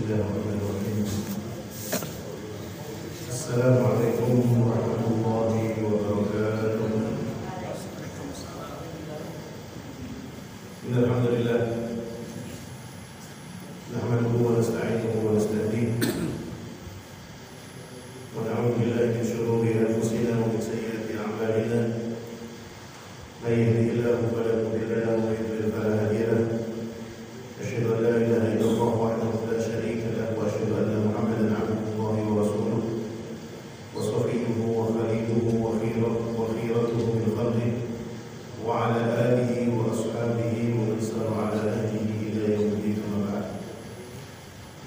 Bismillahirrahmanirrahim. Assalamualaikum warahmatullahi wabarakatuh. Alhamdulillah. Nahmaduhu wa nasta'inuhu wa nasta'dinuh. Wa na'udzu billahi min shururi anfusina wa min sayyiati a'malina. May yahdihillahu fala mudilla lahu wa may yudlil fala hadiya lahu. أشهد أن لا إله إلا الله وحده لا شريك له وأشهد أن محمدا عبده الله ورسوله وصفيه وخليله وخيرته من خلقه وعلى آله وأصحابه ومن سار على نهجه إلى يوم الدين أما بعد.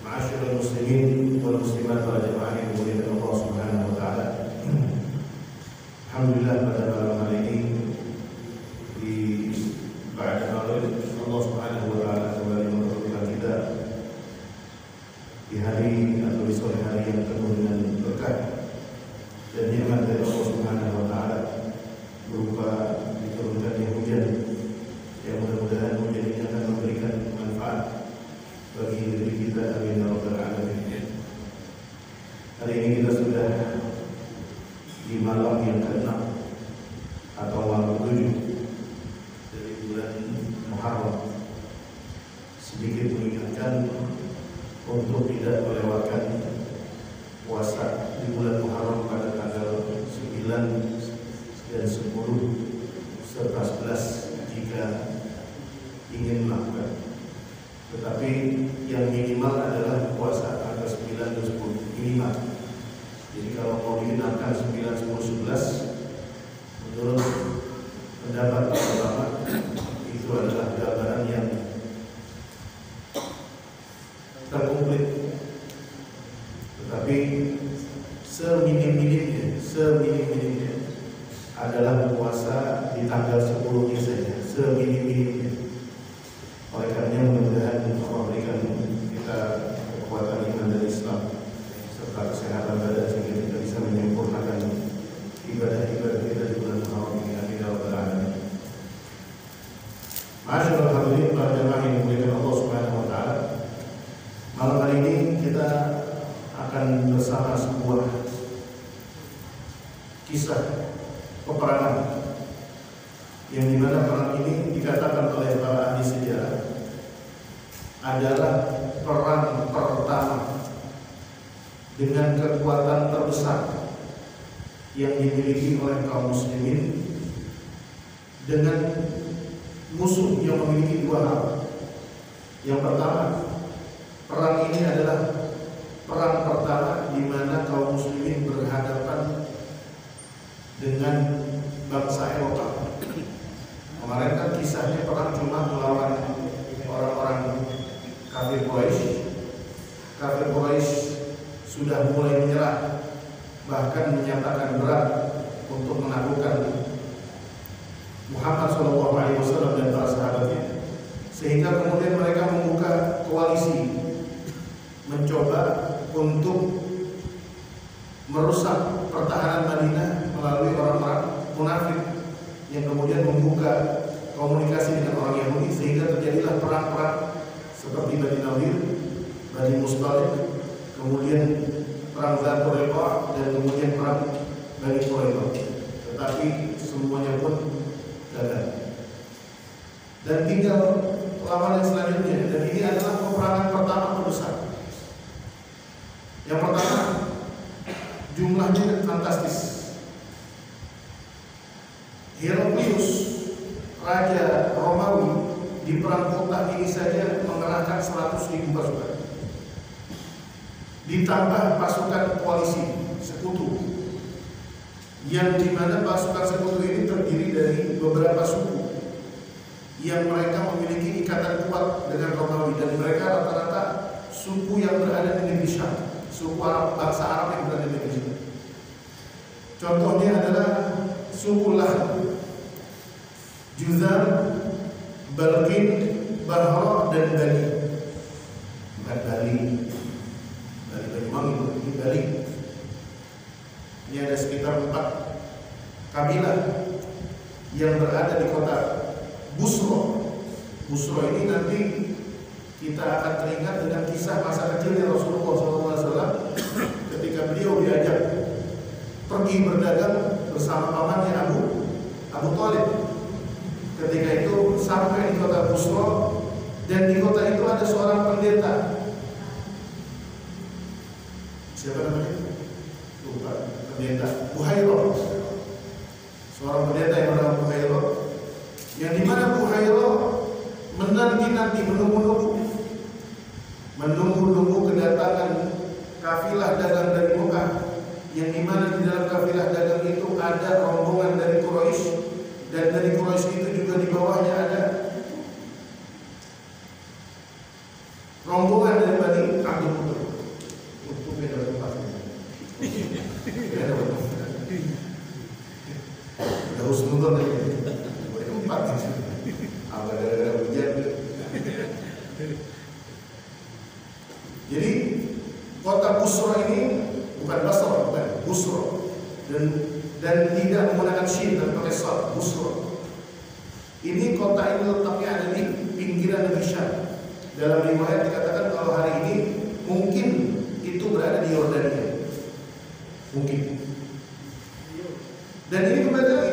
معاشر المسلمين والمسلمات والجماعة المؤمنين الله سبحانه وتعالى. Alhamdulillah pada malam hari ini di ba'da maghrib Allah Subhanahu wa taala kembali mempertemukan kita di hari atau di sore hari yang penuh dengan berkah dan nikmat dari Allah Subhanahu wa taala berupa diturunkannya hujan yang mudah-mudahan hujan ini akan memberikan manfaat bagi diri kita, amin ya rabbal alamin. Hari ini kita sudah di malam yang ke-6 atau malam ke-7 dari bulan Muharram. Sedikit mengingatkan untuk tidak melewatkan puasa di bulan Muharram pada tanggal 9 dan 10 serta 11 jika ingin melakukan. Tetapi yang minimal adalah puasa tanggal 9 dan 10 minimal. Jadi kalau mau digenapkan 9, 10, 11 menurut pendapat para ulama itu adalah gambaran yang terkomplit. Tetapi seminim-minimnya adalah puasa di tanggal 10-nya saja, seminim-minimnya. Oleh karena mudah-mudahan Allah berikan kita kekuatan iman dan Islam serta kesehatan badan sehingga kita bisa menyempurnakan ibadah-ibadah kita di bulan Muharram ini. Amin ya rabbal alamin. Masyaallah, hadirin para jamaah yang dimuliakan Allah Subhanahu wa taala. Malam hari ini kita akan bersama sebuah kisah peperangan yang dimana perang ini dikatakan oleh para ahli sejarah adalah perang pertama dengan kekuatan terbesar yang dimiliki oleh kaum muslimin dengan musuh yang memiliki dua hal. Yang pertama, perang ini adalah perang pertama di mana kaum muslimin berhadapan dengan bangsa Eropa. Kemarin kan kisahnya perang cuma melawan orang-orang kafir Quraisy. Kafir Quraisy sudah mulai menyerah, bahkan menyatakan berat untuk menaklukkan Muhammad SAW dan para sahabatnya, sehingga kemudian mereka membuka koalisi mencoba untuk merusak pertahanan Madinah melalui orang-orang munafik yang kemudian membuka komunikasi dengan orang Yahudi, sehingga terjadilah perang-perang seperti Bani Nadir, Bani Mustalik, kemudian perang Dzatul Riqa dan kemudian perang Bani Quraidah. Tetapi semuanya pun gagal. Dan tinggal lawan yang selanjutnya, dan ini adalah peperangan pertama terbesar. Yang pertama, jumlahnya fantastis. Heraklius, raja Romawi, di perang kota ini saja mengerahkan 100.000 pasukan. Ditambah pasukan koalisi sekutu, yang dimana pasukan sekutu ini terdiri dari beberapa suku yang mereka memiliki ikatan kuat dengan Romawi, dan mereka rata-rata suku yang berada di negeri Syam, suku Arab, bangsa Arab yang berada di negeri Syam. Contohnya adalah suku Lahm, Juzam, Balqin, Bahra, dan Bali. Bukan Bali Banyuwangi, ini Bali. Ini ada sekitar 4 kabilah yang berada di kota Busra. Busra ini nanti kita akan teringat dengan kisah masa kecilnya Rasulullah SAW ketika beliau diajak pergi berdagang bersama pamannya Abu Thalib. Ketika itu sampai di kota Busra, dan di kota itu ada seorang pendeta. Siapa namanya? Lupa. Pendeta Buhairah. Seorang pendeta yang bernama Buhairah, yang dimana Buhairah menanti-nanti, menunggu kedatangan kafilah dagang dari Mekah, yang dimana di dalam kafilah dagang itu ada rombongan dari Quraisy, dan dari Quraisy itu juga di bawahnya ada rombongan dari Bani Abdul Muttalib. Untuk beda tempat. Udah husnudon aja. Empat. Apa gara-gara hujan? Jadi kota Busra ini bukan Basra, bukan Busra, dan tidak menggunakan shin dan pakai sad, Busra. Ini kota ini letaknya ada di pinggiran negeri Syam. Dalam riwayat dikatakan kalau hari ini mungkin itu berada di Yordania, mungkin. Dan ini kembali lagi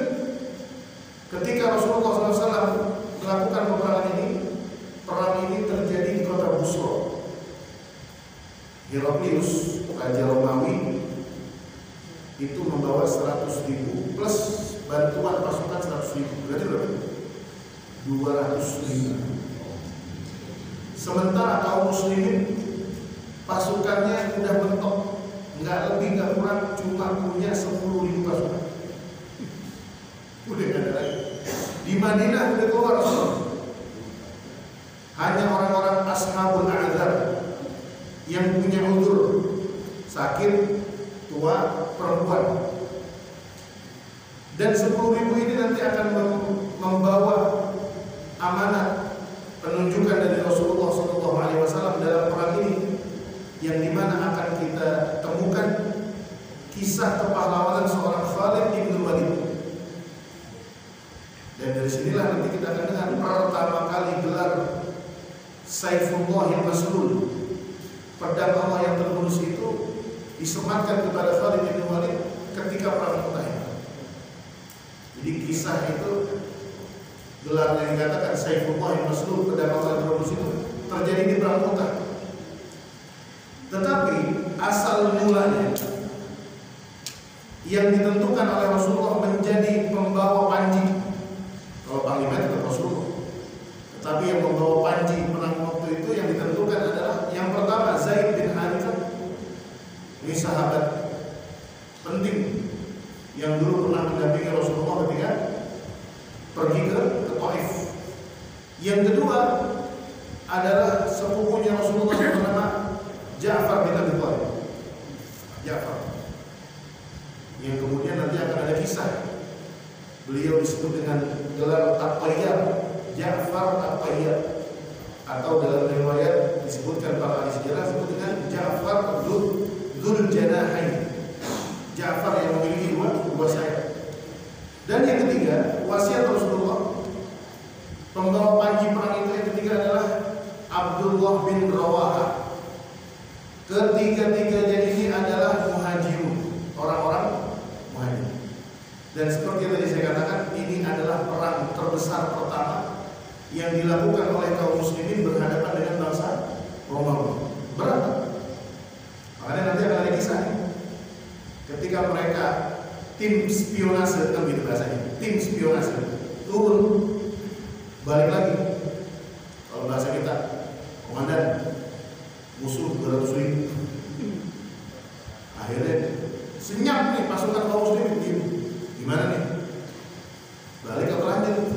ketika Rasulullah SAW melakukan peperangan ini, perang ini terjadi di kota Busra. Heraklius, raja Romawi, itu membawa 100.000 plus bantuan pasukan 100.000. Berarti berapa? 200.000. Sementara kaum muslimin pasukannya udah mentok, nggak lebih nggak kurang, cuma punya 10.000 pasukan. Udah nggak ada lagi. Di Madinah udah keluar semua. Hanya orang-orang ashabul a'dzar yang punya udzur, sakit, tua, perempuan. Dan 10.000 ini nanti akan membawa amanat penunjukan dari Rasulullah SAW dalam perang ini, yang dimana akan kita temukan kisah kepahlawanan seorang Khalid bin Walid. Dan dari sinilah nanti kita akan dengar pertama kali gelar Saifullah yang Maslul, pedang Allah yang terhunus itu disematkan kepada Khalid bin Walid ketika perang Mu'tah. Jadi kisah itu, gelar yang dikatakan Saifullah yang Maslul, pedang Allah yang terhunus itu terjadi di perang Mu'tah. Tetapi asal mulanya yang ditentukan oleh Rasulullah menjadi pembawa panji. Kalau panglima itu Rasulullah, tetapi yang membawa panji menang waktu itu yang ditentukan adalah yang pertama Zaid bin Harithah. Ini sahabat penting yang dulu pernah mendampingi Rasulullah ketika pergi ke Taif. Yang kedua adalah sepupunya Rasulullah yang bernama Ja'far bin Abi Thalib. Ja'far, yang kemudian nanti akan ada kisah. Beliau disebut dengan gelar At-Tayyar, Ja'far At-Tayyar, atau dalam riwayat disebutkan para ahli sejarah disebut dengan Ja'far Dzul Janahain, Ja'far yang memiliki dua sayap. Dan yang ketiga, wasiat Rasulullah, pembawa panji perang itu yang ketiga adalah Abdullah bin Rawaha. Ketiga-tiganya ini adalah muhajirun, orang-orang muhajir. Dan seperti yang tadi saya katakan, ini adalah perang terbesar pertama yang dilakukan oleh kaum muslimin berhadapan dengan bangsa Romawi. Berat. Makanya nanti akan ada kisah nih. Ketika mereka tim spionase, kan gitu bahasanya, tim spionase turun, balik lagi. Kalau bahasa kita, komandan, musuh 200.000. Akhirnya senyap nih pasukan kaum muslimin. Gimana nih? Balik atau lanjut?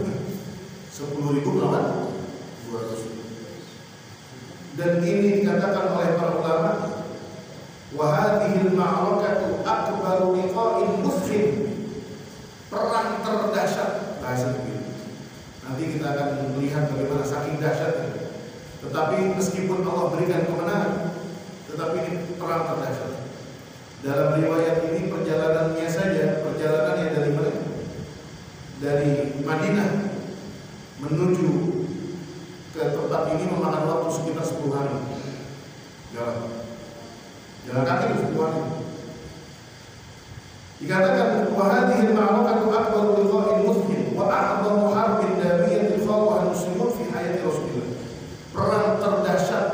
10.000 melawan 200.000. Dan ini dikatakan oleh para ulama, wa hadhil ma'rakatu akbaru liqa'in mufhim. Perang terdahsyat, bahasa begitu. Nanti kita akan melihat bagaimana saking dahsyatnya. Tetapi meskipun Allah berikan kemenangan, tetapi ini perang terdahsyat. Dalam riwayat ini perjalanannya saja, perjalanannya dari mana? Dari Madinah menuju ke tempat ini memakan waktu sekitar 10 hari. Jalan kaki itu 10 hari. Dikatakan wa hadhihi al-ma'rakatu akbaru liqa'il mudhin wa a'dhamu harbin nabiyyin khawwaha al-muslimun fi hayati Rasulullah. Perang terdahsyat,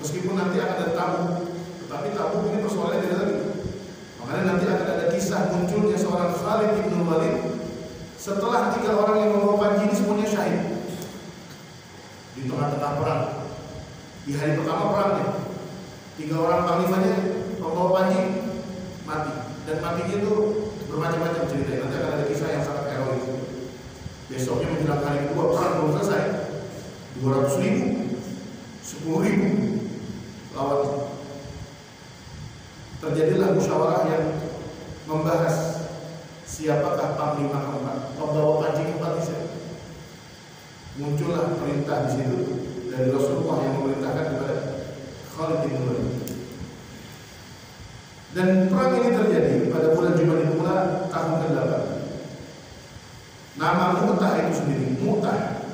meskipun nanti akan ada Tabuk, tetapi Tabuk ini persoalannya tidak lagi. Makanya nanti akan ada kisah munculnya seorang Khalid bin Walid setelah 3 orang yang membawa panji ini semuanya syahid di tengah-tengah perang. Di hari pertama perangnya 3 orang panglimanya membawa panji mati, dan matinya itu bermacam-macam ceritanya. Nanti akan ada kisah yang sangat herois. Besoknya menjelang hari kedua perang belum selesai, 200.000, 10.000 lawan. Terjadilah musyawarah yang membahas siapakah panglima keempat, pembawa panji keempat di sana. Muncullah perintah di situ dari Rasulullah yang memerintahkan kepada Khalid bin Walid. Dan perang ini terjadi pada bulan Jumadil Ula tahun ke-8. Nama Mu'tah itu sendiri, Mu'tah,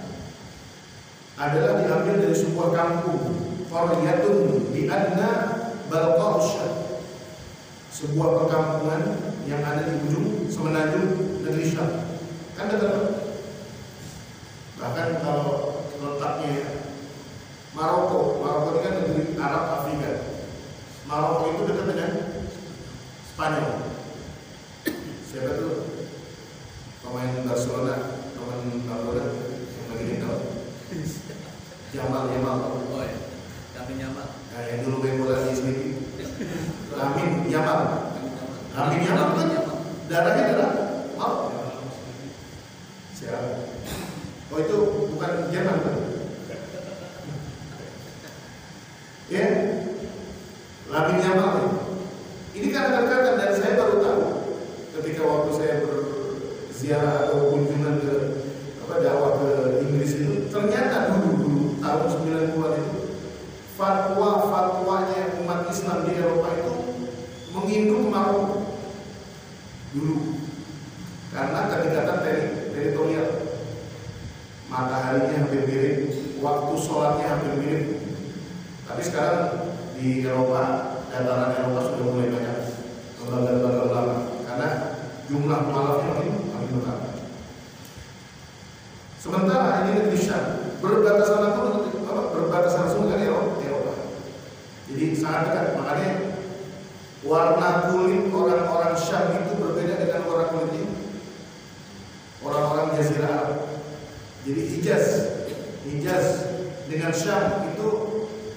adalah diambil dari sebuah kampung, Qaryatun bi adna Balqa Syam, sebuah perkampungan yang ada di ujung semenanjung negeri Syam. Kan dekat. Bahkan kalau letaknya Maroko ini kan negeri Arab Afrika. Maroko itu dekat dengan Spanyol. Siapa tuh pemain Barcelona, pemain Barcelona yang lagi dikenal? Yamal. Oh ya, Lamin Yamal. Nah, yang dulu main bola di sini. Lamin Yamal kan darahnya darah Maroko. Siapa? Oh itu bukan Jerman kan? Ya, Lamin Yamal. Ini kan kadang-kadang, dan saya baru tahu ketika waktu saya berziarah atau kunjungan ke dakwah ke Inggris itu, ternyata dulu tahun 90-an itu fatwanya umat Islam di Eropa itu menginduk Maroko dulu karena kedekatan teritorial. Mataharinya hampir mirip, waktu sholatnya hampir mirip. Tapi sekarang di Eropa, dataran Eropa sudah mulai banyak lembaga-lembaga ulama karena jumlah mualafnya makin bertambah. Sementara ini negeri Syam berbatasan langsung dengan Eropa. Jadi sangat dekat. Makanya warna kulit orang-orang Syam itu berbeda dengan warna kulitnya orang-orang Jazirah Arab. Jadi Hijaz dengan Syam itu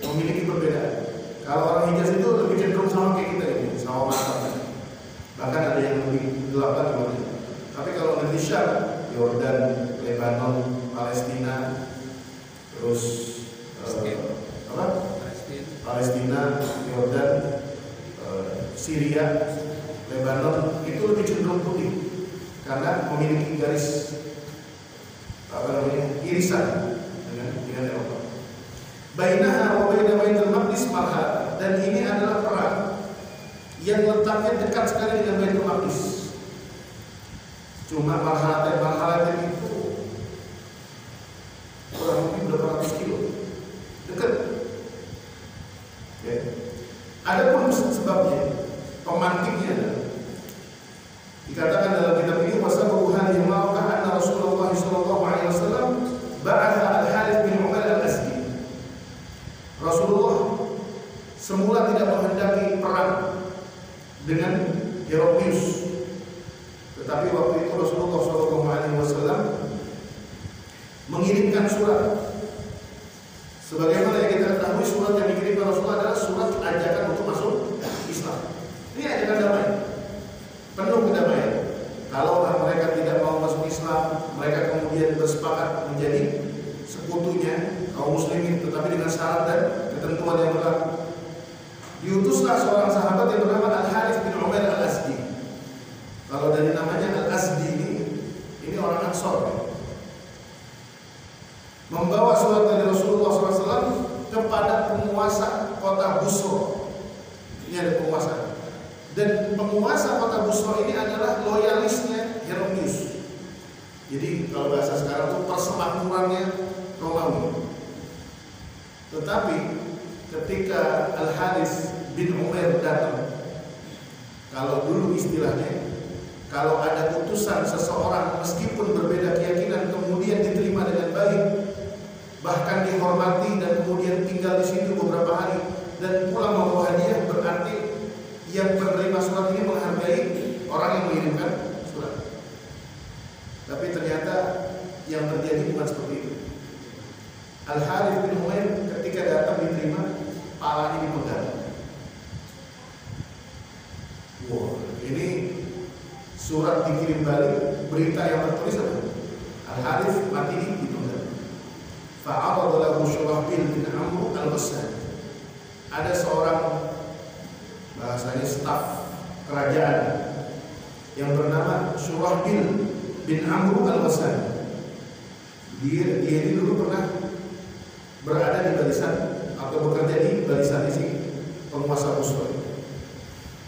memiliki perbedaan. Kalau orang Hijaz itu lebih cenderung sama kayak kita ini, sama mata. Bahkan ada yang lebih gelap lagi. Tapi kalau negeri Syam, Yordan, Lebanon, Palestina, terus Palestina, Yordan, Syria, Lebanon itu lebih cenderung putih karena memiliki garis irisan dengan Eropa. Bainaha wa baina Baitul Maqdis marhala, dan ini adalah perang yang letaknya dekat sekali dengan Baitul Maqdis. Cuma marhala itu kurang lebih berapa ratus kilo, dekat. Ya. Adapun sebabnya, pemantiknya dikatakan dalam kitab ini wasabu hadhihi al-ma'rakah anna Rasulullah sallallahu alaihi wasallam ba'atha al-Harith bin Umair al-Asdi. Rasulullah semula tidak menghendaki perang dengan Heropius, tetapi waktu itu Rasulullah sallallahu alaihi wasallam mengirimkan surat. Sebagaimana yang kita ketahui, surat yang dikirimkan Rasulullah adalah surat ajakan untuk masuk Islam. Ini ajakan damai, penuh kedamaian. Kalau mereka tidak mau masuk Islam, mereka kemudian bersepakat menjadi sekutunya kaum muslimin, tetapi dengan syarat dan ketentuan yang berlaku. Diutuslah seorang sahabat yang bernama Al-Harith bin Umair al-Asdi. Kalau dari namanya Al-Asdi ini orang Ansor. Membawa surat dari Rasulullah SAW kepada penguasa kota Busra. Ini ada penguasa. Dan penguasa kota Busra ini adalah loyalisnya Heropius. Jadi kalau bahasa sekarang itu persemakmurannya Romawi. Tetapi ketika Al-Harits bin Umair datang, kalau dulu istilahnya, kalau ada utusan seseorang meskipun berbeda keyakinan kemudian diterima dengan baik, bahkan dihormati dan kemudian tinggal di situ beberapa hari dan pulang membawa hadiah, berarti yang menerima surat ini menghargai orang yang mengirimkan surat. Tapi ternyata yang terjadi bukan seperti itu. Al-Harits bin Umair ketika datang diterima, palanya dipegang. Wow, ini surat dikirim balik, berita yang tertulis apa? Al-Harits mati ditunggang. Fa'arada lahu Syurahbil bin Amr al-Ghassan. Ada seorang, bahasanya staf kerajaan, yang bernama Syurahbil bin Amr al-Ghassan. Dia ini dulu pernah berada di barisan atau bekerja di barisan isi penguasa Busra.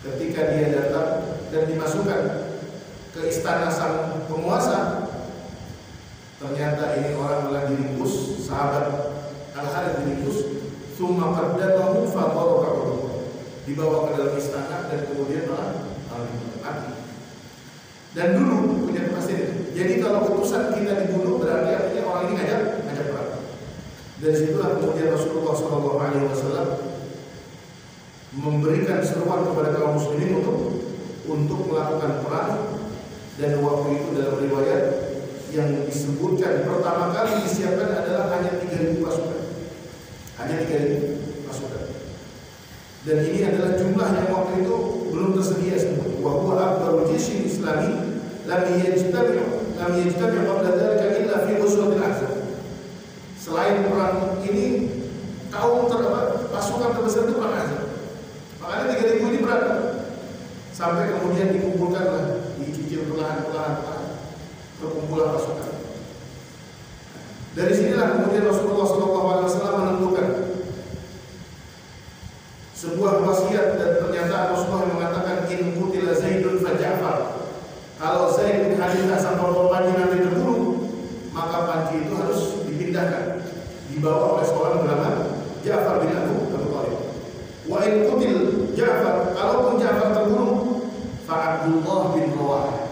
Ketika dia datang dan dimasukkan ke istana sang penguasa, ternyata ini orang telah diringkus, sahabat Al-Harits diringkus, tsumma qaddamahu fa daraba, dibawa ke dalam istana dan kemudian malah mati. Dan dulu punya kepastian. Jadi kalau utusan kita dibunuh berarti artinya orang ini ngajak perang. Dari situlah kemudian Rasulullah SAW memberikan seruan kepada kaum muslimin untuk melakukan perang. Dan waktu itu dalam riwayat yang disebutkan pertama kali disiapkan adalah hanya 3.000 pasukan. Hanya 3.000 pasukan. Dan ini adalah jumlah yang waktu itu belum tersedia semua. Wa huwa akbarul jayshil islami lam yajtami' qabla dzalika illa fi ghazwatil Ahzab. Selain perang ini, pasukan terbesar itu perang Ahzab. Makanya 3.000 ini berada sampai kemudian dikumpulkanlah, dicicil perlahan-lahan perkumpulan pasukan. Dari sinilah kemudian Rasulullah SAW menentukan sebuah wasiat dan pernyataan Rasulullah yang mengatakan in qutila Zaidun fa Ja'far. Kalau Zaid bin Harithah sampai panji nanti terbunuh, maka panji itu harus dipindahkan, dibawa oleh seorang bernama Ja'far bin Abu Thalib. Wa in qutil Ja'far, kalaupun Ja'far terbunuh, fa Abdullah bin Rawahah,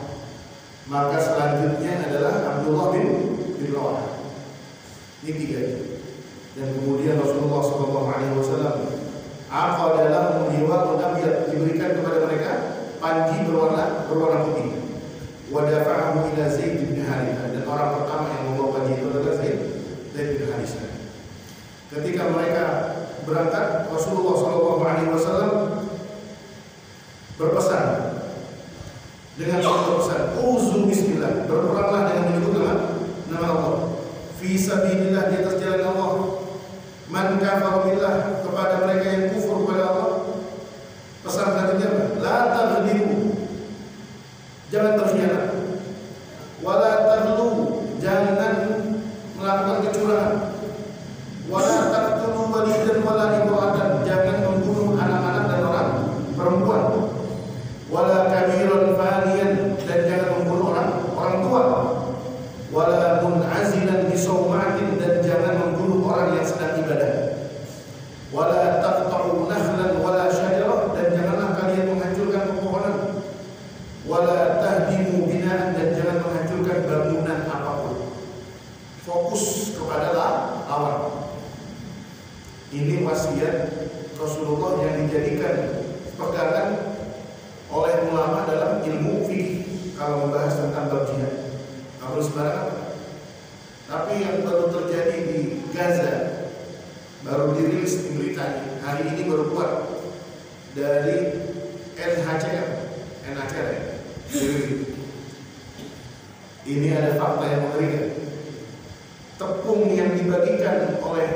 maka selanjutnya adalah Abdullah bin Rawahah. Ini 3. Dan kemudian Rasulullah SAW aqada lahum liwa'un abyad, diberikan kepada mereka panji berwarna putih. Wa dafa'ahu ila Zaid bin Harithah, dan orang pertama yang membawa panji itu adalah Zaid bin Harithah. Ketika mereka berangkat, Rasulullah SAW berpesan dengan pesan, uzu bismillah, berperanglah dengan menyebut nama Allah, fi sabilillah, di atas jalan Allah. Man kafara billah, kepada mereka yang kufur kepada Allah. Pesan selanjutnya, la taghdiru, jangan berkhianat, wala taghlu, jangan melakukan kecurangan, wala taqtulu walidan wala imra'atan, jangan membunuh anak-anak dan orang perempuan, wala kabiran faniyan, dan jangan membunuh orang tua, wala mun'azilan bisawmatin, dan jangan membunuh orang yang sedang ibadah, wala taqta'u nahlan wala syajarah, dan janganlah kalian menghancurkan pepohonan, wala tahdimu bina'an, dan jangan menghancurkan bangunan apapun. Fokus kepada lawan. Ini wasiat Rasulullah yang dijadikan pegangan oleh ulama dalam ilmu fikih kalau membahas tentang bab jihad. Kalau sembarangan. Tapi yang baru terjadi di Gaza, baru dirilis di beritanya hari ini, baru keluar dari NHCR. Ini ada fakta yang mengerikan. Tepung yang dibagikan oleh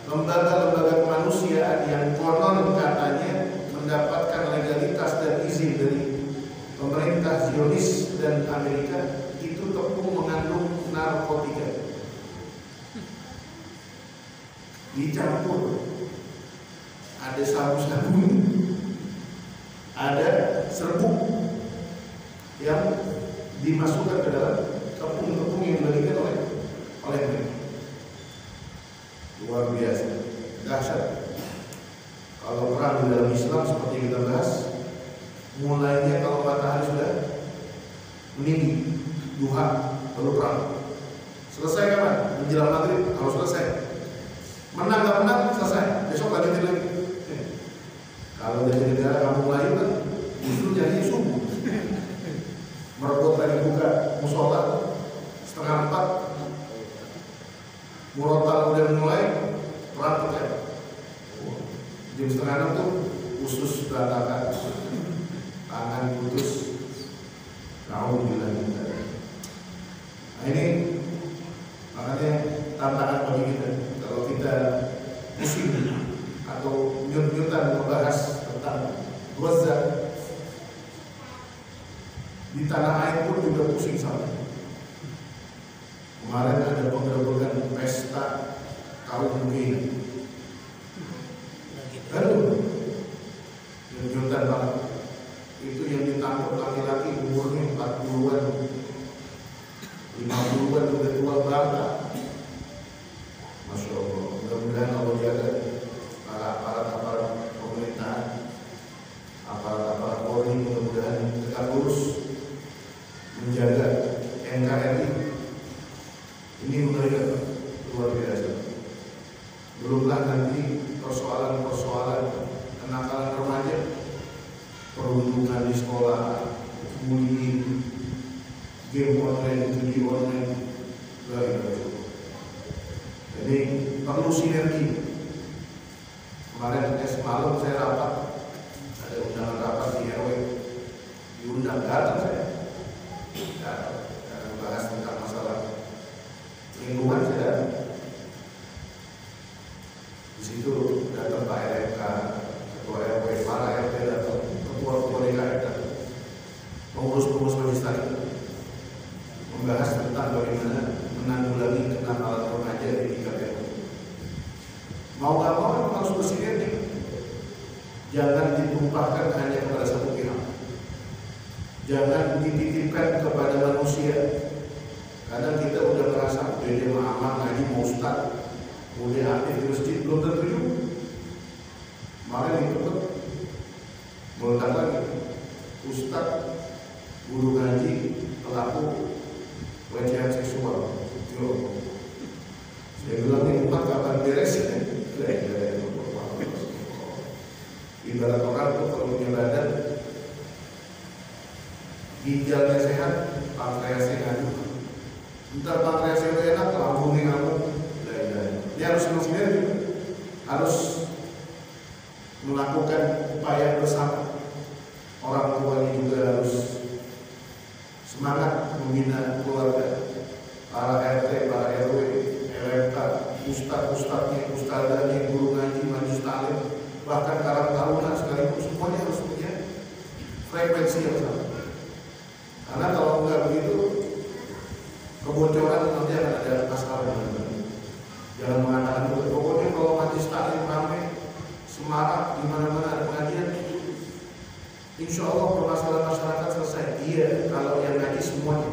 lembaga-lembaga kemanusiaan yang konon katanya mendapatkan legalitas dan izin dari pemerintah Zionis dan Amerika, itu tepung mengandung narkotika. Dicampur, ada sabu-sabu, ada serbuk yang dimasukkan ke dalam tepung-tepung yang dibagikan oleh mereka. Luar luar biasa, dahsyat. Kalau perang di dalam Islam seperti kita bahas, mulainya kalau matahari sudah meninggi, duha, lalu perang. Selesai kapan? Menjelang maghrib harus selesai. Menang nggak menang selesai. Besok lagi lagi. Kalau dari negara kamu Melayu kan justru jadi subuh. Merebut lagi buka musola 3:30. Murotal udah mulai perang pecah. Jam 5:30 tuh usus berantakan, tangan putus. Alhamdulillah. Nah ini makanya tantangan bagi kita. Kalau kita pusing atau nyut-nyutan membahas tentang Gaza, di tanah air pun juga pusing sama. Kemarin ada penggerebekan pesta kaum mungkin. Aduh, nyut-nyutan banget. Itu yang ditangkap laki-laki umurnya 40-an, 50-an udah tua banget. Masya Allah, mudah-mudahan Allah jaga para aparat pemerintahan, aparat Polri, mudah-mudahan tegak lurus menjaga NKRI. Ini mereka luar biasa. Belumlah nanti persoalan-persoalan kenakalan remaja, perundungan di sekolah, bullying, game online, judi online, jadi perlu sinergi. Kemarin semalam saya rapat, ada undangan rapat di RW, diundang datang saya, bahas tentang masalah lingkungan saya. Di situ datang Pak RMK, Ketua RW, para RT datang, Ketua DKR datang, pengurus-pengurus legislatif, membahas tentang bagaimana menanggulangi kenakalan remaja di tingkat RW. Mau nggak mau harus bersinergi, jangan ditumpahkan hanya kepada satu pihak, jangan dititipkan kepada manusia. Kadang kita udah merasa dia aman ngaji mau ustad, udah aktif di masjid, belum tentu juga. Makanya ditutup, meletak lagi ustad, guru ngaji, pelaku pelecehan seksual. Yo, saya bilang ini umat kapan beres ya? Ibarat orang tuh kalau punya badan, ginjalnya sehat, pankreasnya ngadu. Ntar pankreasnya itu enak, lambungnya ngamuk. Dia harus sinergi, harus melakukan upaya bersama. Orang tuanya juga harus semangat membina keluarga, para RT, para RW, LMK, ustadz-ustadznya, ustadzanya, guru ngaji, majelis taklim, bahkan karang taruna sekalipun semuanya harus punya frekuensi yang sama. Karena kalau enggak begitu, kebocoran nanti akan ada masalah. Jangan mengatakan pokoknya kalau majelis taklim ramai, semarak, di mana-mana ada pengajian, insya Allah permasalahan masyarakat selesai. Iya, kalau yang ngaji semuanya.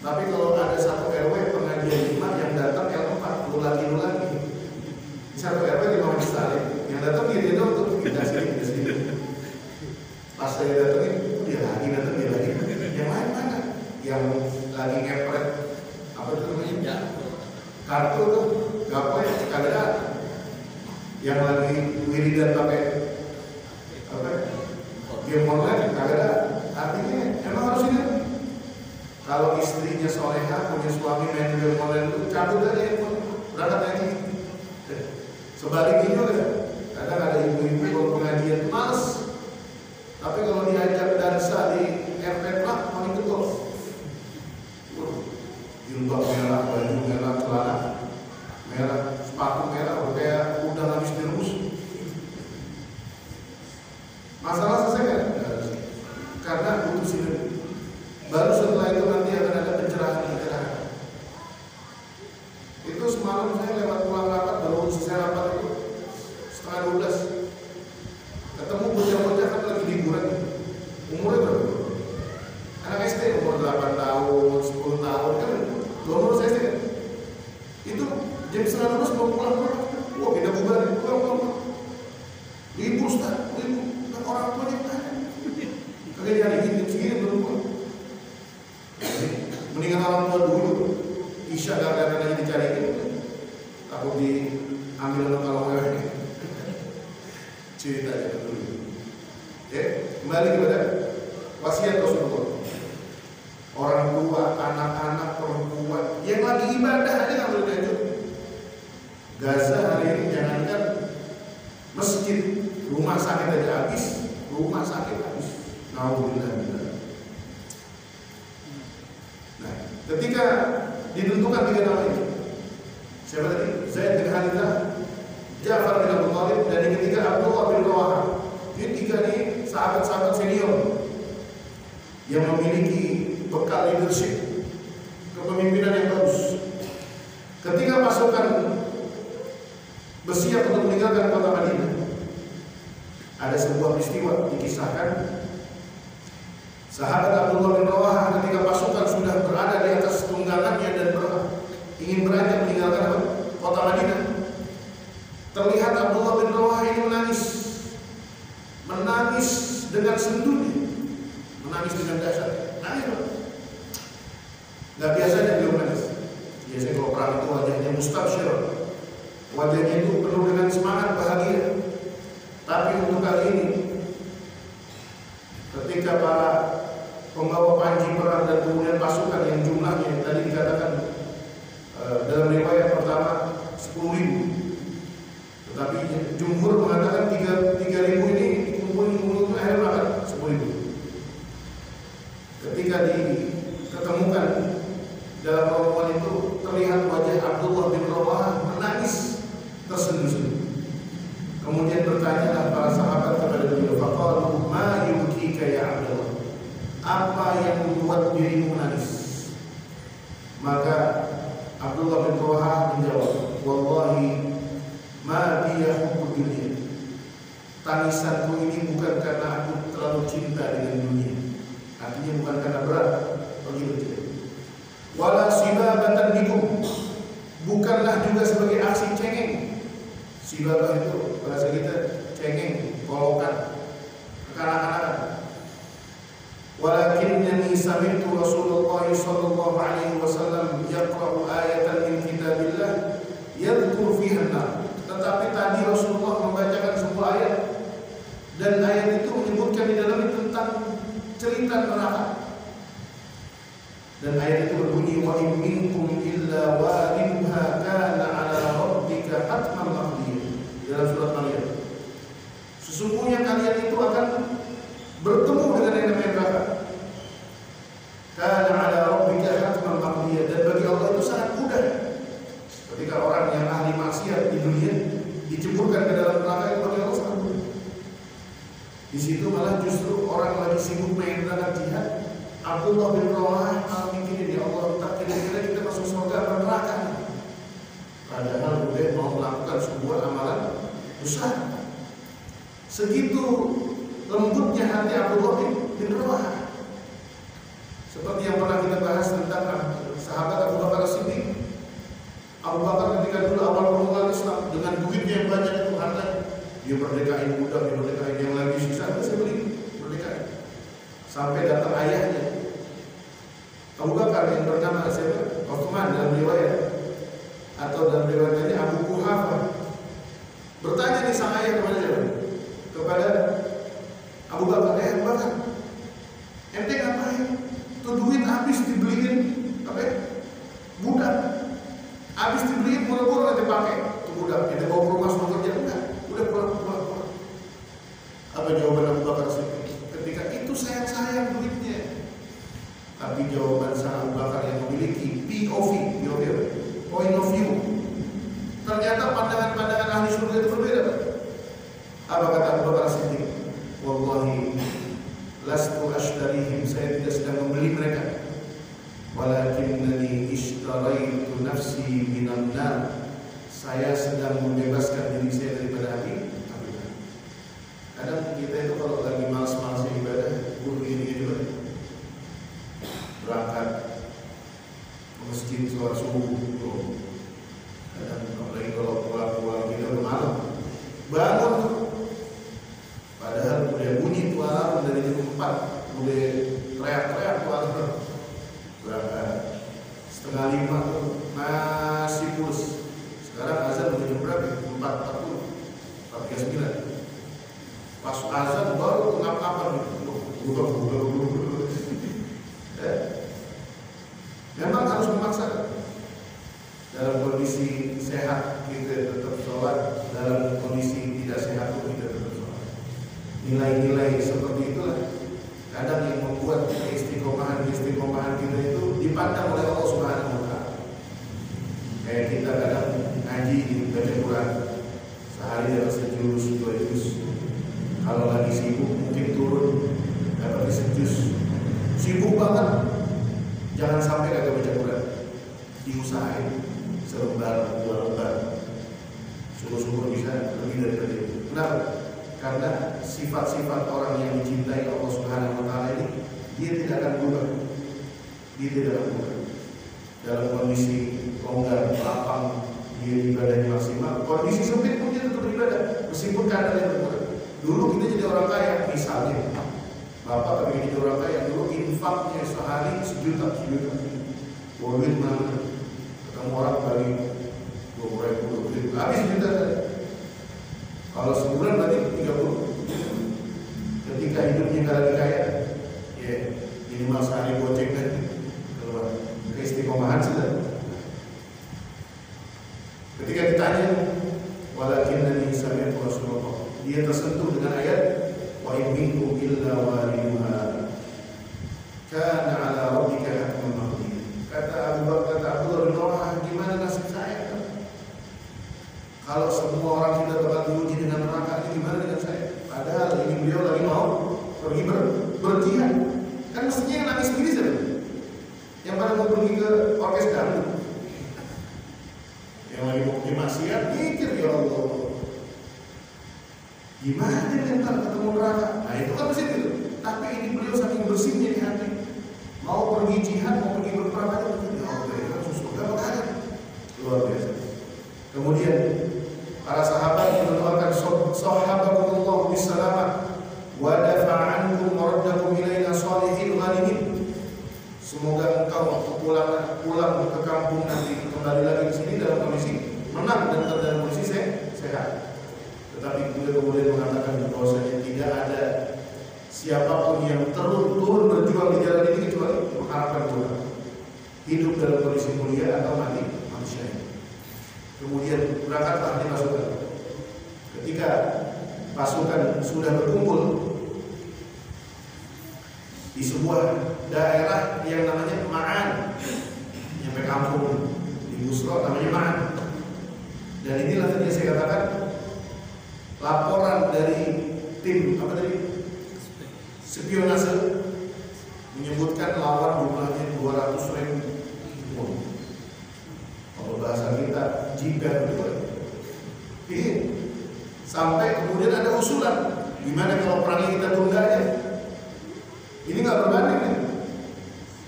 Tapi kalau ada satu RW pengajian 5 yang datang L4, lu lagi. Di satu RW 5 majelis taklim, yang datang dia dong tuh kita sini. Pas saya datangin, dia lagi. Yang lain mana? Yang lagi ngepret apa itu namanya? Kartu tuh, gapai, kagak. Yang lagi wiridan pakai apa? Game online, kagak. Artinya emang harus ini. Kalau istrinya soleha, punya suami main game online itu cabut aja handphone, berangkat lagi. Sebaliknya juga, kadang ada ibu-ibu kalau pengajian males, tapi kalau diajak dansa di RT lah, paling betul. Jilbab merah, baju merah, celana merah, sepatu merah, kayak udah habis direbus. Masalah selesai kan? Karena butuh sinergi. Baru setelah itu nanti akan ada pencerahan. Itu semalam saya lewat pulang rapat, baru selesai rapat itu 11:30. Ketemu bocah-bocah kan lagi liburan. Umurnya berapa? Anak SD umur 8 tahun, 10 tahun kan. Umur saya SD kan. Itu jam 11:30 mau pulang. takut diambil sama kalau mewah. Cerita itu dulu. Oke, kembali kepada wasiat Rasulullah. Orang tua, anak-anak, perempuan yang lagi ibadah aja nggak boleh diajak. Gaza hari ini jangankan masjid, rumah sakit aja habis, rumah sakit habis. Nauzubillah. Nah, ketika ditentukan 3 nama ini, siapa tadi? Zaid bin Harithah, Ja'far bin Abu Thalib, dan yang ketiga Abdullah bin Rawaha. Ini 3 nih sahabat-sahabat senior yang memiliki bekal leadership, kepemimpinan yang bagus. Ketika pasukan bersiap untuk meninggalkan kota Madinah, ada sebuah peristiwa dikisahkan. Sahabat Abdullah bin Rawaha ketika pasukan sudah berada di atas tunggangannya dan ingin beranjak meninggalkan kota Madinah, terlihat Abdullah bin Rawaha ini menangis dengan sendunya, menangis dengan dahsyat, nangis. Nggak biasanya beliau menangis. Biasanya kalau perang itu wajahnya mustabsyir, wajahnya itu penuh dengan semangat bahagia. Tapi untuk kali ini, ketika para pembawa panji perang dan kemudian pasukan yang jumlahnya yang tadi dikatakan dalam riwayat pertama 10.000, tetapi jumhur mengatakan 3.000 ini dikumpulin akhirnya makan 10.000. Ketika diketemukan dalam rombongan itu, terlihat wajah Abdullah bin Rawaha menangis terseduh-seduh. Kemudian bertanyalah para sahabat kepada beliau, faqalu ma yubkika ya Abdullah, apa yang membuat dirimu menangis? Maka Abdullah bin Rawaha menjawab, wallahi ma biya hubbud dunya, tangisanku ini bukan karena aku terlalu cinta dengan dunia, artinya bukan karena berat bagi dunia. Wala sibabatan bikum, bukanlah juga sebagai aksi cengeng. Sibabah itu bahasa kita cengeng, kolokan, kekanak-kanakan. Walakinnani sami'tu Rasulullah sallallahu alaihi wasallam yaqra'u ayatan min kitabillah yadhkur fiha an-nar. Tetapi tadi Rasulullah membacakan sebuah ayat, dan ayat itu menyebutkan di dalamnya tentang cerita neraka. Dan ayat itu berbunyi, wa in minkum illa wariduha kana 'ala rabbika hatman maqdiya, dalam surat Maryam. Sesungguhnya kalian itu akan bertemu dengan yang namanya neraka. Kana 'ala rabbika hatman maqdiya, dan bagi Allah itu sangat mudah. Ketika orang yang ahli maksiat di dunia diceburkan ke dalam neraka, itu bagi Allah sangat mudah. Di situ malah justru orang lagi sibuk main berangkat jihad, Abdullah bin Rawaha malah mikirin, ya Allah, tak kira-kira kita masuk surga atau neraka. Padahal udah mau melakukan sebuah amalan besar. Segitu lembutnya hati Abdullah bin Rawaha. Seperti yang pernah kita bahas tentang sahabat Abu Bakar As-Siddiq. Abu Bakar ketika dulu awal permulaan Islam, dengan duitnya yang banyak itu hartanya, dia merdekain budak, dia merdekain yang lagi sisa, saya beli merdekain. Sampai datang ayahnya Abu Bakar yang bernama siapa? Utsman dalam riwayat, atau dalam riwayat ini Abu Quhafah. Bertanya nih sang ayah kepada siapa? Kepada Abu Bakar. Abu Bakar, ente ngapain? Tuh duit habis dibeliin apa? Budak. Habis dibeliin murah-murah nanti pakai. Tuh budak, ente bawa ke rumah semua kerja enggak? Udah pulang. Apa jawaban Abu Bakar sih? Ketika itu sayang duitnya. Tapi jawaban sang Abu Bakar yang memiliki POV, point of view, ternyata pandangan-pandangan ahli surga itu berbeda. Apa kata Abu Bakar Siddiq? Wallahi lastu ashtarihim, saya tidak sedang membeli mereka. Walakinnani ishtaraitu nafsi minan nar, saya sedang membebaskan diri saya daripada api. Kadang kita itu kalau lagi malas-malas ibadah, gini berangkat ke masjid sholat subuh, kadang apalagi kalau pulang kita udah malam, bangun padahal udah bunyi tuh alarm dari jam 4, udah teriak-teriak tuh alarm, berangkat 4:30 tuh masih pulas. Sekarang azan 4.39. Pas azan baru ngap-ngapan gitu. Memang harus memaksakan. Dalam kondisi sehat kita tetap sholat, dalam kondisi tidak sehat pun kita tetap sholat. Nilai-nilai seperti itulah kadang yang membuat keistiqomahan kita itu dipandang oleh Allah Subhanahu wa Ta'ala. Kayak kita kadang ngaji di baca Quran sehari dapat sejuz, 2 juz. Kalau lagi sibuk mungkin turun dapat sejuz. Sibuk banget, jangan sampai kagak baca Quran. Diusahain selembar, 2 lembar. Syukur-syukur bisa lebih daripada itu. Kenapa? Karena sifat-sifat orang yang dicintai Allah Subhanahu wa Ta'ala ini dia tidak akan berubah. Dia tidak akan berubah. Dalam kondisi longgar, lapang, dia ibadahnya maksimal. Kondisi sempit pun dia tetap beribadah meskipun keadaannya berkurang. Dulu kita jadi orang kaya, misalnya Bapak pengen jadi orang kaya, dulu infaknya sehari sejuta. Duit mana? Ketemu orang bagi 20.000, habis sejuta. Kalau sebulan berarti 30. Ketika hidupnya nggak lagi kaya, ya minimal sehari goceng kan keluar. Keistiqomahan sudah. Ketika ditanya, walakinnani sami'tu Rasulullah, dia tersentuh dengan ayat wa in minkum illa wariduha kana 'ala rabbika hatman maqdiya. Kata Abdullah bin Rawah, gimana nasib saya? Kalau semua orang kita bakal diuji dengan neraka, ini gimana dengan saya? Padahal ini beliau lagi mau pergi berjihad. Kan mestinya yang nangis sendiri saja. Yang pada mau pergi ke orkes dangdut. Yang lagi mau maksiat, mikir ya Allah. Gimana dia ntar ketemu neraka? Nah itu kan mesti itu. Tapi ini beliau saking bersihnya di hati. Mau pergi jihad, mau pergi berperang aja begitu. Ya Allah, itu langsung surga makanya. Luar biasa. Kemudian para sahabat mendoakan sahabatullah bisalamah wa dafa'ankum wa raddakum ilaina shalihin ghanimin. Semoga engkau pulang ke kampung nanti kembali lagi ke sini dalam kondisi menang dan dalam kondisi sehat. Tetapi beliau kemudian mengatakan bahwasanya tidak ada siapapun yang turun berjuang di jalan ini kecuali mengharapkan Tuhan. Hidup dalam kondisi mulia atau mati syahid. Kemudian berangkatlah di pasukan. Ketika pasukan sudah berkumpul di sebuah daerah yang namanya Ma'an, nyampe kampung di Busra namanya Ma'an. Dan inilah tadi saya katakan laporan dari tim spionase menyebutkan lawan jumlahnya 200.000. Kalau bahasa kita jika ini sampai kemudian ada usulan gimana kalau perangnya kita tunda aja. Ini nggak berbanding nih.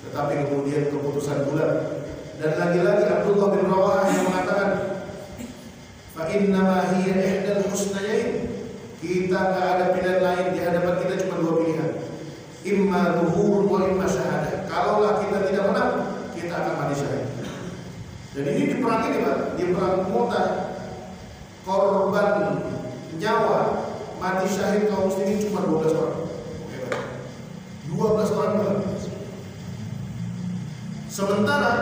Tetapi kemudian keputusan bulat dan lagi-lagi Abdullah bin Rawah yang mengatakan fa innama hiya ihdal husnayain. Kita nggak ada pilihan lain, di hadapan kita cuma 2 pilihan. Imma zuhur wa imma syahadah. Kalaulah kita tidak menang, kita akan mati syahid. Dan ini di perang ini Pak, di perang Mu'tah, korban nyawa mati syahid kaum muslimin cuma 12 orang. 12 orang Pak. Sementara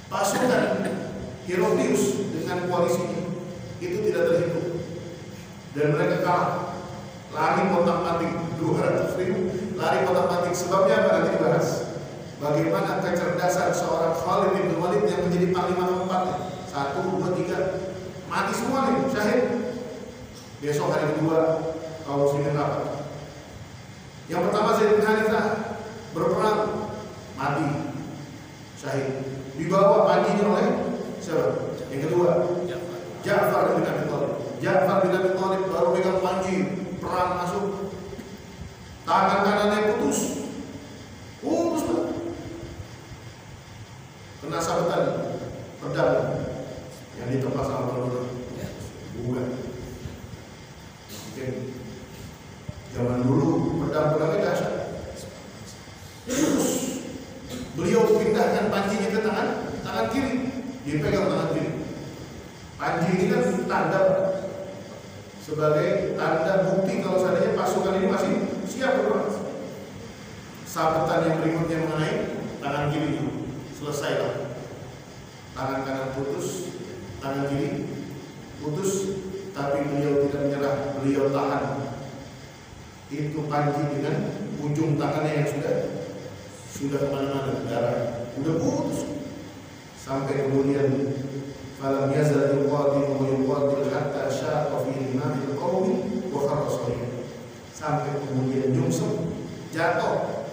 pasukan Heraklius dengan koalisinya itu tidak terhitung dan mereka kalah, lari kotak-matik 200.000, lari kotak-matik. Sebabnya apa nanti dibahas. Bagaimana kecerdasan seorang Khalid bin Walid yang menjadi panglima keempat. 1, 2, 3 mati semua nih, syahid. Besok hari kedua kaum muslimin rapat. Yang pertama Zaid bin Harithah berperang, mati, syahid. Dibawa panjinya oleh siapa? Yang kedua Ja'far bin Abi Thalib. Ja'far bin Abi Thalib baru pegang panji, perang masuk, tangan kanannya putus Pak. Kena sabetan pedang yang ditempa sama peluru. Bukan. Mungkin zaman dulu pedang-pedangnya dahsyat. Terus beliau pindahkan pancinya ke tangan kiri, dipegang tangan kiri. Panci Panji ini kan tanda, sebagai tanda bukti kalau seandainya pasukan ini masih siap berperang. Sabetan yang berikutnya mengenai tangan kiri, selesailah. Tangan kanan putus, tangan kiri putus, tapi beliau tidak menyerah, beliau tahan. Itu Panji dengan ujung tangannya yang sudah kemana-mana, darah udah putus. Sampai kemudian falam yazal yuqatil wa yuqatil hatta syaqa fi imamil qawmi wa kharra sahih. Sampai kemudian nyungsep, jatuh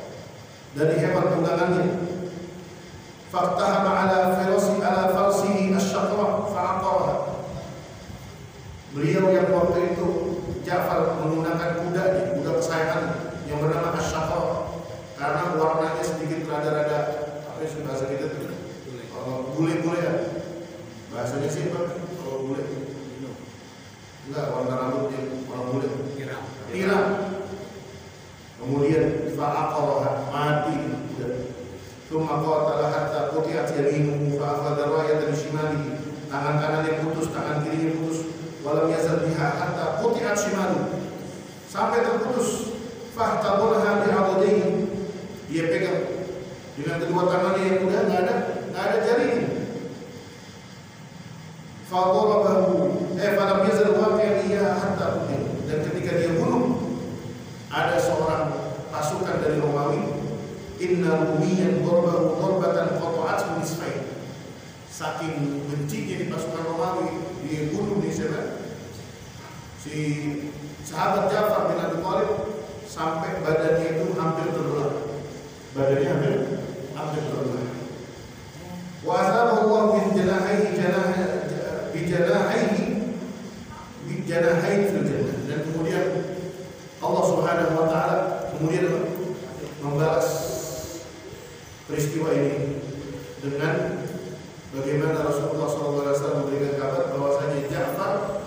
dari hebat tunggangannya. Faktahama ala farsihi asyaqra fa'aqara. Beliau yang waktu itu Ja'far menggunakan kuda kesayangan yang bernama asyaqra, karena warnanya sedikit rada-rada apa ya bahasa kita tuh, bule-bule ya. Bahasanya sih apa? Kalau bule enggak, warna rambutnya orang bule tiram. Kemudian fa'aqara, mati. Tsumma qatala hatta quti'at yaminuhu fa akhadha rayatan shimalihi. Tangan kanannya putus, tangan kirinya putus. Walam yazal biha hatta quti'at shimaluhu. Sampai terputus. Fahtabulha bi'adadihi. Dia pegang dengan kedua tangannya yang udah enggak ada jarinya. Fadarabahu falam yazal waqi'an iya hatta quti'at. Dan ketika dia bunuh, ada seorang pasukan dari Romawi, inna rumiyan darbahu darbatan qata'athu nisfain. Saking bencinya di pasukan Romawi, dia bunuh di sana si sahabat Ja'far bin Abi Thalib sampai badannya itu hampir terbelah. Badannya hampir terbelah. Wa azabahu bi janahaihi fil jannah. Dan kemudian Allah Subhanahu wa taala kemudian membalas peristiwa ini dengan bagaimana Rasulullah SAW memberikan kabar bahwasanya Ja'far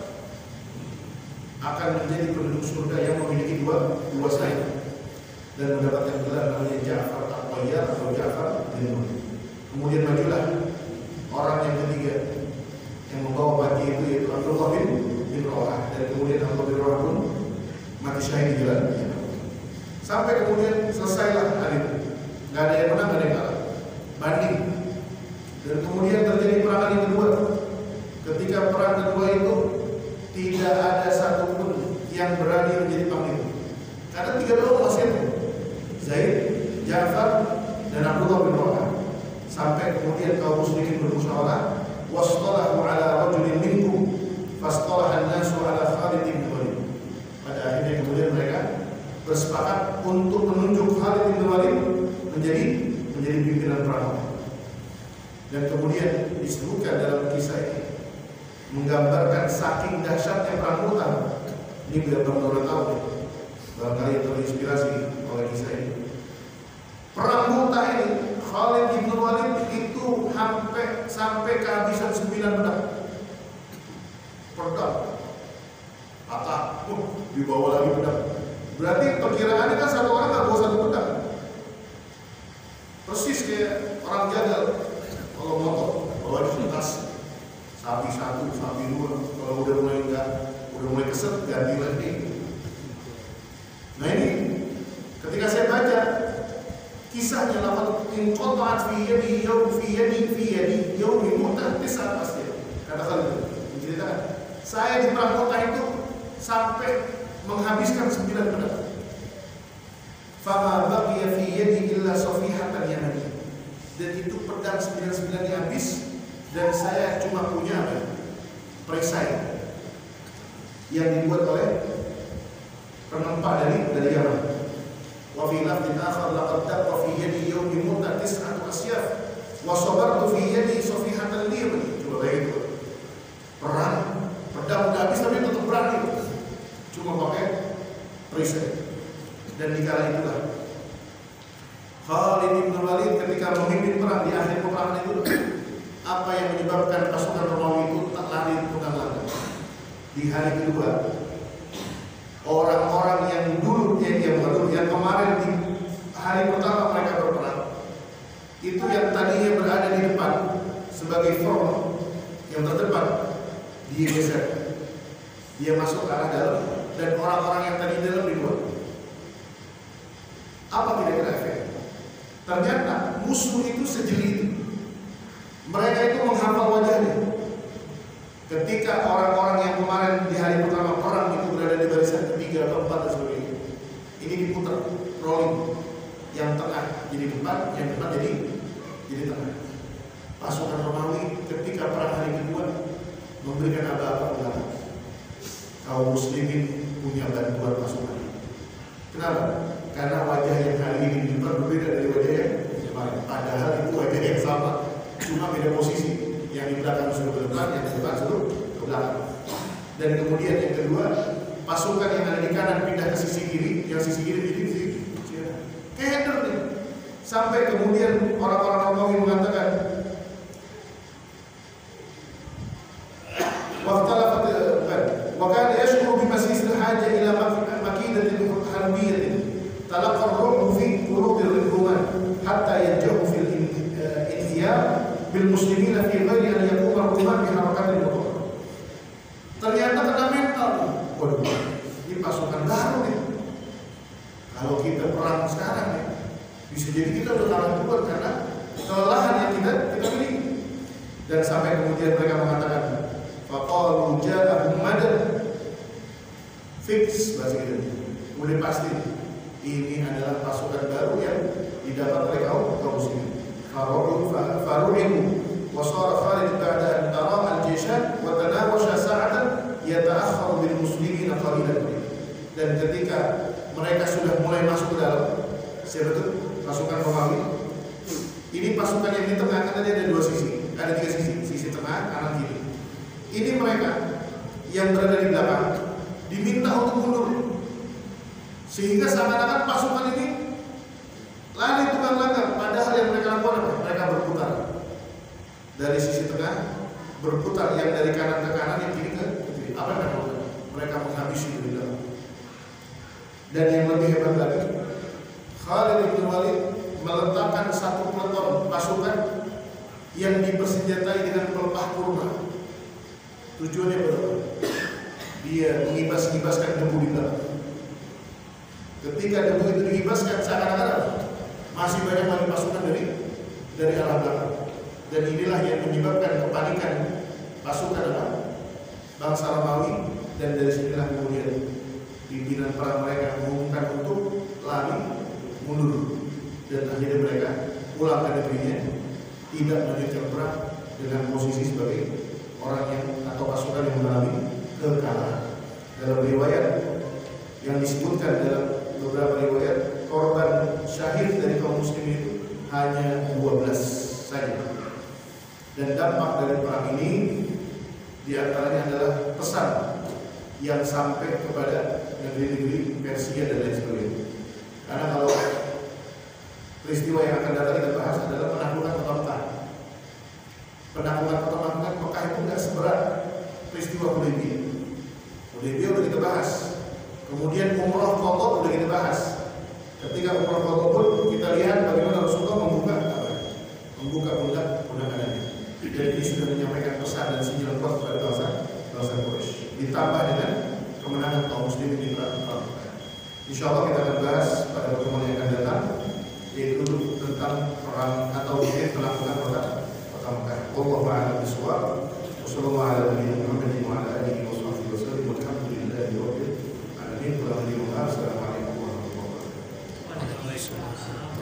akan menjadi penduduk surga yang memiliki dua sayap dan mendapatkan gelar namanya Ja'far At-Tayyar atau Ja'far bin Nur. Kemudian majulah orang yang ketiga yang membawa panji itu, yaitu Abdullah bin Rawah, dan kemudian Abdullah bin Rawah pun mati syahid di jalan. Sampai kemudian selesailah hari itu. Nggak ada yang menang, nggak ada yang kalah, banding. Dan kemudian terjadi perang yang kedua. Ketika perang kedua itu tidak ada satupun yang berani menjadi panglima, karena tiga orang masih itu, Zaid, Ja'far, dan Abdullah bin Rawah. Sampai kemudian kaum muslimin bermusyawarah, wastalahu ala rajulin minkum, fastalaha an-nasu ala Khalid bin Walid. Pada akhirnya kemudian mereka bersepakat untuk menunjuk Khalid bin Walid menjadi pimpinan perang. Dan kemudian disebutkan dalam kisah ini menggambarkan saking dahsyatnya perang Mu'tah. Ini biar Bang tahu nih, barangkali terinspirasi oleh kisah ini. Perang Mu'tah ini Khalid bin Walid itu sampai kehabisan 9 pedang. Patah, dibawa lagi pedang. Berarti perkiraannya kan satu orang nggak bawa satu pedang. Persis kayak orang jagal. Kalau motor bawa di tas, sapi satu, sapi dua. Kalau udah mulai keset, ganti lagi. Nah ini ketika saya baca kisahnya, laqad inqata'at fi yadi yawmi Mu'tah tis'at asya. Kata Khalid menceritakan, saya di perang Mu'tah itu sampai menghabiskan 9 pedang. Fama baqiya fi yadi illa safihatan yamaniyah. Dan itu pedang 9-9 habis, dan saya cuma punya perisai yang dibuat oleh penempa dari Yaman. Wa fi lafdhin akhar laqad taqa fi yadi yawmi Mu'tah tis'atu asyaf wa sabartu fi yadi safihatan liyamani. Coba bayangin itu. Perang, pedang udah habis tapi tetap berani. Cuma pakai perisai. Dan di kala itulah Khalid bin Walid ketika memimpin perang di akhir peperangan itu, apa yang menyebabkan pasukan Romawi itu tak lari tunggang langgang? Di hari kedua, orang-orang yang yang kemarin di hari pertama mereka berperang, itu yang tadinya berada di depan sebagai front yang terdepan, dia geser, dia masuk ke arah dalam, dan orang-orang yang tadi dalam di luar. Apa kira-kira efek? Ternyata musuh itu sejeli. Mereka itu menghafal wajahnya. Ketika orang-orang yang kemarin di hari pertama perang itu berada di barisan ketiga atau keempat dan sebagainya, ini diputar rolling, yang tengah jadi depan, yang depan jadi tengah. Pasukan Romawi ketika perang hari kedua memberikan aba-aba belakang. Kaum muslimin punya bantuan pasukan. Kenapa? Karena wajah yang hari ini di depan berbeda dari wajah yang kemarin. Padahal itu wajah yang sama, cuma beda posisi. Yang di belakang sudah ke depan, yang di depan sudah ke belakang. Dan kemudian yang kedua, pasukan yang ada di kanan pindah ke sisi kiri, yang sisi kiri jadi sisi kiri. Kayak nih. Sampai kemudian orang-orang Romawi mengatakan, وكان يشعر بمسيس الحاجة إلى مكيدة حربية تلقى الرعب في قلوب الرومان حتى ينجحوا في الانهيار بالmuslimin fi ghairi an yaquma ar-ruman bi harakatil mutlaq. Ternyata kena mental. Waduh, ini pasukan baru nih. Kalau kita perang sekarang nih, bisa jadi kita udah kalah duluan karena kelelahan yang kita miliki. Dan sampai kemudian mereka mengatakan, faqalu ja'ahum madad. Fix bahasa kita. Udah pasti ini adalah pasukan baru yang didapat oleh kaum muslimin. Faru'in wa sara Khalid ba'da an tara al-jishan wa tanawasha sa'atan yata'akhkharu bil muslimin qalilan. Dan ketika mereka sudah mulai masuk ke dalam, siapa itu? Pasukan Romawi. Ini pasukan yang di tengah, kan tadi ada dua sisi, ada tiga sisi, sisi tengah, kanan, kiri. Ini mereka yang berada di belakang diminta untuk mundur, sehingga seakan-akan pasukan ini lari tukang langgar. Padahal yang mereka lakukan apa? Mereka berputar dari sisi tengah, berputar yang dari kanan ke kanan, yang kiri ke kiri. Apa yang mereka lakukan? Mereka menghabisi di dalam. Dan yang lebih hebat lagi, Khalid bin Walid meletakkan satu peleton pasukan yang dipersenjatai dengan pelepah kurma. Tujuannya berapa? Dia mengibas-ibaskan debu di belakang. Ketika debu itu diibaskan, seakan-akan masih banyak lagi pasukan dari arah belakang. Dan inilah yang menyebabkan kepanikan pasukan bangsa Romawi. Dan dari sinilah kemudian pimpinan perang mereka mengumumkan untuk lari mundur, dan akhirnya mereka pulang ke negerinya, tidak melanjutkan perang dengan posisi sebagai orang yang atau pasukan yang mengalami kekalahan. Dalam riwayat yang disebutkan dalam beberapa riwayat, korban syahid dari kaum muslimin itu hanya 12 saja. Dan dampak dari perang ini diantaranya adalah pesan yang sampai kepada negeri-negeri Persia dan lain sebagainya. Karena kalau peristiwa yang akan datang kita bahas adalah penaklukan kota Mekah. Penaklukan kota Mekah itu tidak seberat peristiwa Hudaybiyah. Hudaybiyah udah kita bahas. Kemudian umroh Qadha udah kita bahas. Ketika umroh Qadha pun kita lihat bagaimana Rasulullah membuka pundak-pundakannya. Dan ini sudah menyampaikan pesan dan sinyal kuat kepada bangsa Quraisy. Ditambah dengan kemenangan kaum muslimin di perang Mekah. Insyaallah kita akan bahas pada pertemuan yang akan datang, yaitu tentang perang atau penaklukan kota Mekah. Wallahu a'lam bishawab. Wassallallahu ala nabiyyina Muhammadin wa ala alihi wa sahbihi wasallam. Walhamdulillahi rabbil alamin. Assalamualaikum warahmatullahi wabarakatuh.